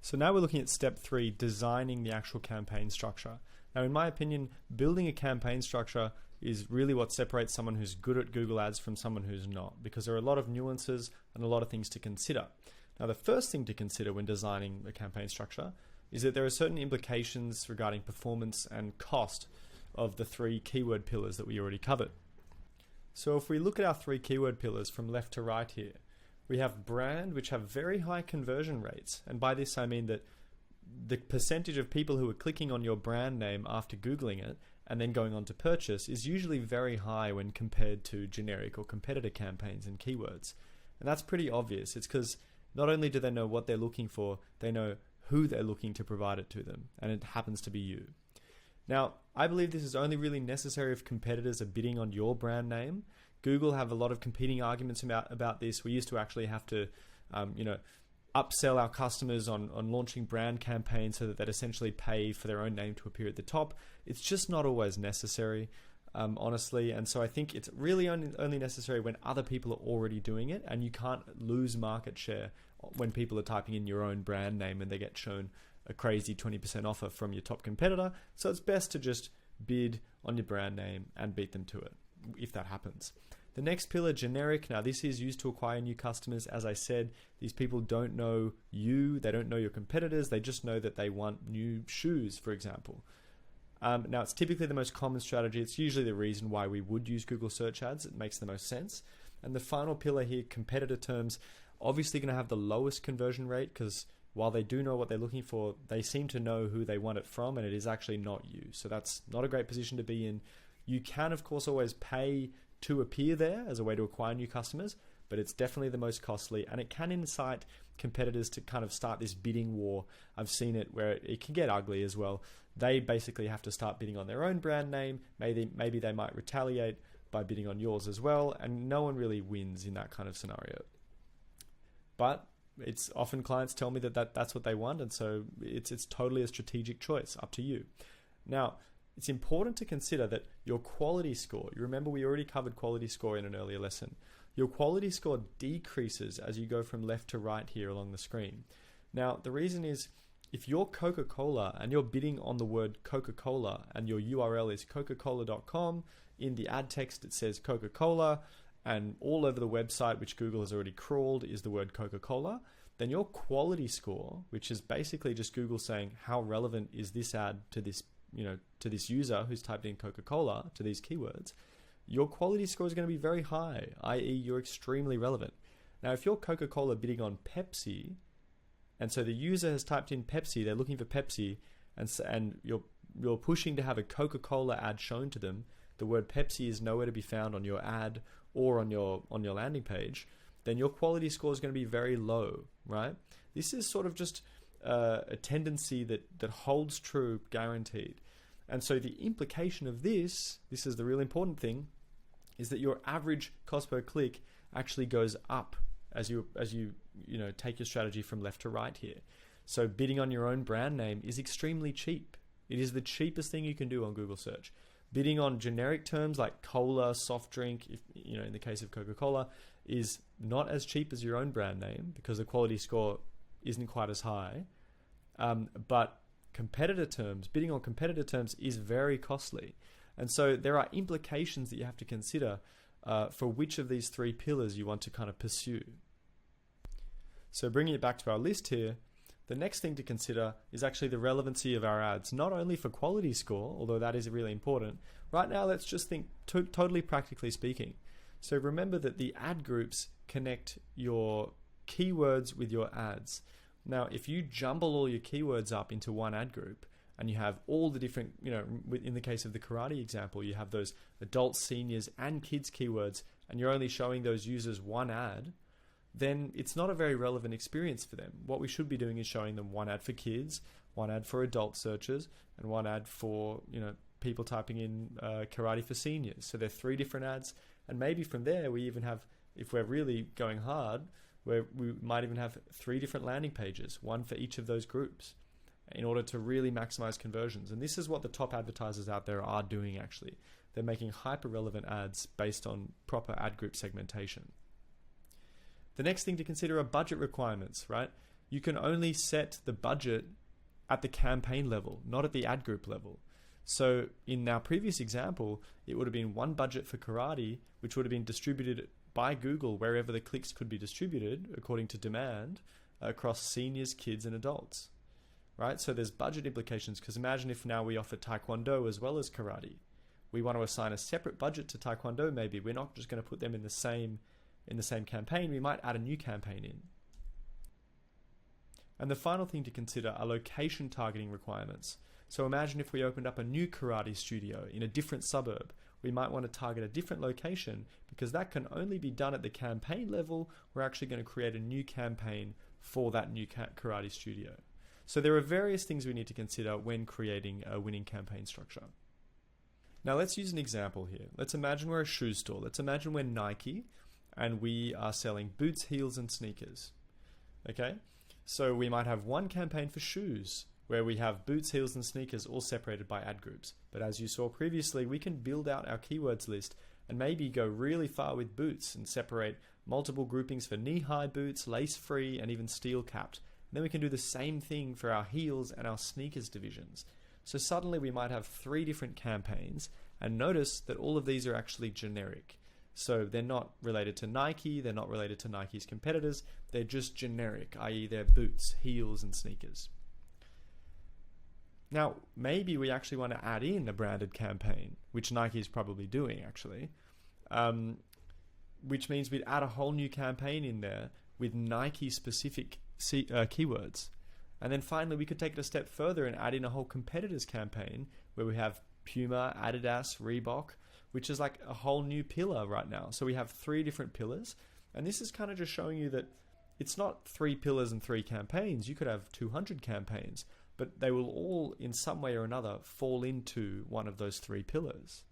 So now we're looking at step 3, designing the actual campaign structure. Now, in my opinion, building a campaign structure is really what separates someone who's good at Google Ads from someone who's not, because there are a lot of nuances and a lot of things to consider. Now, the first thing to consider when designing a campaign structure is that there are certain implications regarding performance and cost of the 3 keyword pillars that we already covered. So if we look at our 3 keyword pillars from left to right here, we have brand, which have very high conversion rates. And by this, I mean that the percentage of people who are clicking on your brand name after Googling it and then going on to purchase is usually very high when compared to generic or competitor campaigns and keywords. And that's pretty obvious. It's because not only do they know what they're looking for, they know who they're looking to provide it to them, and it happens to be you. Now, I believe this is only really necessary if competitors are bidding on your brand name. Google have a lot of competing arguments about this. We used to actually have to, upsell our customers on launching brand campaigns so that they'd essentially pay for their own name to appear at the top. It's just not always necessary, honestly. And so I think it's really only necessary when other people are already doing it, and you can't lose market share when people are typing in your own brand name and they get shown a crazy 20% offer from your top competitor. So it's best to just bid on your brand name and beat them to it, if that happens. The next pillar, generic. Now, this is used to acquire new customers. As I said, these people don't know you, they don't know your competitors, they just know that they want new shoes, for example. Now, it's typically the most common strategy. It's usually the reason why we would use Google search ads. It makes the most sense. And the final pillar here, competitor terms, obviously going to have the lowest conversion rate, because while they do know what they're looking for, they seem to know who they want it from, and it is actually not you. So that's not a great position to be in. You can, of course, always pay to appear there as a way to acquire new customers, but it's definitely the most costly, and it can incite competitors to kind of start this bidding war. I've seen it where it can get ugly as well. They basically have to start bidding on their own brand name. Maybe they might retaliate by bidding on yours as well, and no one really wins in that kind of scenario. But it's often clients tell me that's what they want, and so it's totally a strategic choice, up to you. Now, it's important to consider that your quality score, you remember we already covered quality score in an earlier lesson, your quality score decreases as you go from left to right here along the screen. Now, the reason is, if you're Coca-Cola and you're bidding on the word Coca-Cola and your URL is coca-cola.com, in the ad text it says Coca-Cola, and all over the website, which Google has already crawled, is the word Coca-Cola, then your quality score, which is basically just Google saying how relevant is this ad to this, to this user who's typed in Coca-Cola, to these keywords, your quality score is going to be very high, i.e. you're extremely relevant. Now, if you're Coca-Cola bidding on Pepsi, and so the user has typed in Pepsi, they're looking for Pepsi, and you're pushing to have a Coca-Cola ad shown to them, the word Pepsi is nowhere to be found on your ad or on your landing page, then your quality score is going to be very low, right? This is sort of just a tendency that holds true, guaranteed. And so the implication of this is the real important thing, is that your average cost per click actually goes up as you take your strategy from left to right here. So bidding on your own brand name is extremely cheap. It is the cheapest thing you can do on Google search. Bidding on generic terms like cola, soft drink, in the case of Coca-Cola, is not as cheap as your own brand name because the quality score isn't quite as high. But competitor terms, bidding on competitor terms is very costly. And so there are implications that you have to consider for which of these 3 pillars you want to kind of pursue. So bringing it back to our list here, the next thing to consider is actually the relevancy of our ads, not only for quality score, although that is really important. Right now, let's just think totally practically speaking. So remember that the ad groups connect your keywords with your ads. Now, if you jumble all your keywords up into one ad group, and you have all the different, in the case of the karate example, you have those adults, seniors, and kids keywords, and you're only showing those users one ad, then it's not a very relevant experience for them. What we should be doing is showing them one ad for kids, one ad for adult searchers, and one ad for people typing in karate for seniors. So they're 3 different ads, and maybe from there we even have, if we're really going hard, where we might even have 3 different landing pages, one for each of those groups, in order to really maximize conversions. And this is what the top advertisers out there are doing actually. They're making hyper relevant ads based on proper ad group segmentation. The next thing to consider are budget requirements, right? you can only set the budget at the campaign level, not at the ad group level. So in our previous example, it would have been one budget for karate, which would have been distributed by Google wherever the clicks could be distributed according to demand across seniors, kids, and adults, right? So there's budget implications, because imagine if now we offer Taekwondo as well as karate. We want to assign a separate budget to Taekwondo. Maybe we're not just going to put them in the same campaign. We might add a new campaign in. And the final thing to consider are location targeting requirements. So imagine if we opened up a new karate studio in a different suburb. We might want to target a different location, because that can only be done at the campaign level. We're actually going to create a new campaign for that new karate studio. So there are various things we need to consider when creating a winning campaign structure. Now let's use an example here. Let's imagine we're a shoe store. Let's imagine we're Nike and we are selling boots, heels, and sneakers. Okay? So we might have one campaign for shoes where we have boots, heels, and sneakers all separated by ad groups. But as you saw previously, we can build out our keywords list and maybe go really far with boots and separate multiple groupings for knee-high boots, lace-free, and even steel-capped. Then we can do the same thing for our heels and our sneakers divisions. So suddenly we might have 3 different campaigns, and notice that all of these are actually generic. So they're not related to Nike, they're not related to Nike's competitors, they're just generic, i.e. they're boots, heels, and sneakers. Now, maybe we actually want to add in a branded campaign, which Nike is probably doing actually, which means we'd add a whole new campaign in there with Nike-specific keywords. And then finally, we could take it a step further and add in a whole competitors campaign where we have Puma, Adidas, Reebok, which is like a whole new pillar right now. So we have 3 different pillars. And this is kind of just showing you that it's not 3 pillars and 3 campaigns. You could have 200 campaigns, but they will all in some way or another fall into one of those 3 pillars.